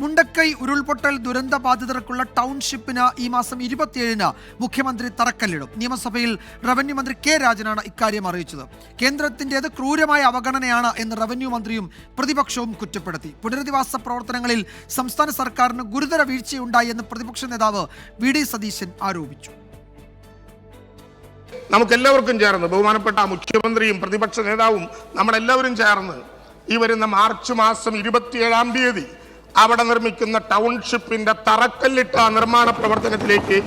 മുണ്ടക്കൈ ഉരുൾപൊട്ടൽ ദുരന്ത ബാധിതർക്കുള്ള ടൗൺഷിപ്പിന് ഈ മാസം 27-ന് മുഖ്യമന്ത്രി തറക്കല്ലിടും. നിയമസഭയിൽ റവന്യൂ മന്ത്രി കെ രാജനാണ് ഇക്കാര്യം അറിയിച്ചത്. കേന്ദ്രത്തിൻ്റേത് ക്രൂരമായ അവഗണനയാണ് എന്ന് റവന്യൂ മന്ത്രിയും പ്രതിപക്ഷവും കുറ്റപ്പെടുത്തി. പുനരധിവാസ പ്രവർത്തനങ്ങളിൽ സംസ്ഥാന സർക്കാരിന് ഗുരുതര വീഴ്ചയുണ്ടായി എന്ന് പ്രതിപക്ഷ നേതാവ് വി ഡി സതീശൻ ആരോപിച്ചു. നമുക്കെല്ലാവർക്കും ചേർന്ന് ബഹുമാനപ്പെട്ട മുഖ്യമന്ത്രിയും പ്രതിപക്ഷ നേതാവും നമ്മളെല്ലാവരും ചേർന്ന് ഈ വരുന്ന മാർച്ച് മാസം 27-ാം തീയതി അവിടെ നിർമ്മിക്കുന്ന ടൗൺഷിപ്പിന്റെ തറക്കല്ലിട്ട നിർമ്മാണ പ്രവർത്തനത്തിലേക്ക്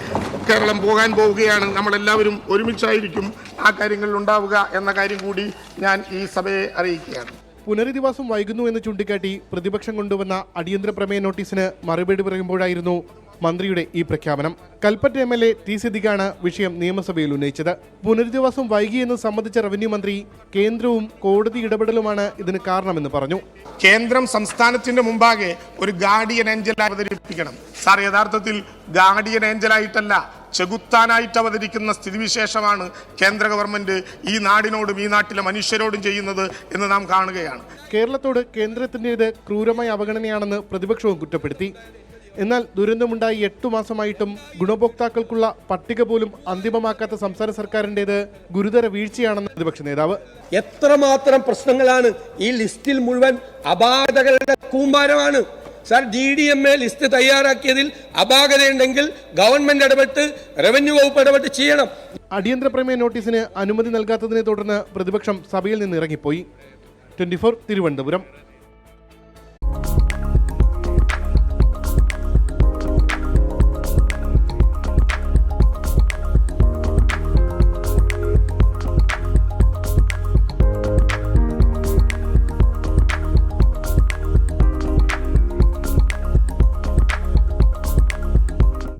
കേരളം പോകാൻ പോവുകയാണ്. നമ്മളെല്ലാവരും ഒരുമിച്ചായിരിക്കും ആ കാര്യങ്ങളിൽ ഉണ്ടാവുക എന്ന കാര്യം കൂടി ഞാൻ ഈ സഭയെ അറിയിക്കുകയാണ്. പുനരധിവാസം വൈകുന്നു എന്ന് ചൂണ്ടിക്കാട്ടി പ്രതിപക്ഷം കൊണ്ടുവന്ന അടിയന്തര പ്രമേയ നോട്ടീസിന് മറുപടി പറയുമ്പോഴായിരുന്നു മന്ത്രിയുടെ ഈ പ്രഖ്യാപനം. കൽപ്പറ്റ MLA ടി സിദ്ദിഖാണ് വിഷയം നിയമസഭയിൽ ഉന്നയിച്ചത്. പുനരധിവാസം വൈകിയെന്ന് സംബന്ധിച്ച റവന്യൂ മന്ത്രി കേന്ദ്രവും കോടതി ഇടപെടലുമാണ് ഇതിന് കാരണമെന്ന് പറഞ്ഞു. കേന്ദ്രം സംസ്ഥാനത്തിന്റെ മുമ്പാകെ ഒരു ഗാർഡിയൻ ഏഞ്ചൽ അവതരിപ്പിക്കണം. സാർ, യഥാർത്ഥത്തിൽ ഗാർഡിയൻ ഏഞ്ചലായിട്ടല്ല, ചെകുത്താനായിട്ട് അവതരിക്കുന്ന സ്ഥിതിവിശേഷമാണ് കേന്ദ്ര ഗവൺമെന്റ് ഈ നാടിനോടും ഈ നാട്ടിലെ മനുഷ്യരോടും ചെയ്യുന്നത് എന്ന് നാം കാണുകയാണ്. കേരളത്തോട് കേന്ദ്രത്തിൻ്റേത് ക്രൂരമായ അവഗണനയാണെന്ന് പ്രതിപക്ഷവും കുറ്റപ്പെടുത്തി. എന്നാൽ ദുരന്തമുണ്ടായി 8 മാസമായിട്ടും ഗുണഭോക്താക്കൾക്കുള്ള പട്ടിക പോലും അന്തിമമാക്കാത്ത സംസ്ഥാന സർക്കാരിൻ്റേത് ഗുരുതര വീഴ്ചയാണെന്ന് പ്രതിപക്ഷ നേതാവ്. എത്രമാത്രം പ്രശ്നങ്ങളാണ് ഈ ലിസ്റ്റിൽ മുഴുവൻ അപാകതകളുടെ കൂമ്പാരമാണ്. സാർ, DDMA ലിസ്റ്റ് തയ്യാറാക്കിയതിൽ അപാകതയുണ്ടെങ്കിൽ ഗവൺമെന്റ് ഇടപെട്ട് റവന്യൂ വകുപ്പ് ഇടപെട്ട് ചെയ്യണം. അടിയന്തര പ്രമേയ നോട്ടീസിന് അനുമതി നൽകാത്തതിനെ തുടർന്ന് പ്രതിപക്ഷം സഭയിൽ നിന്ന് ഇറങ്ങിപ്പോയി. 24 തിരുവനന്തപുരം.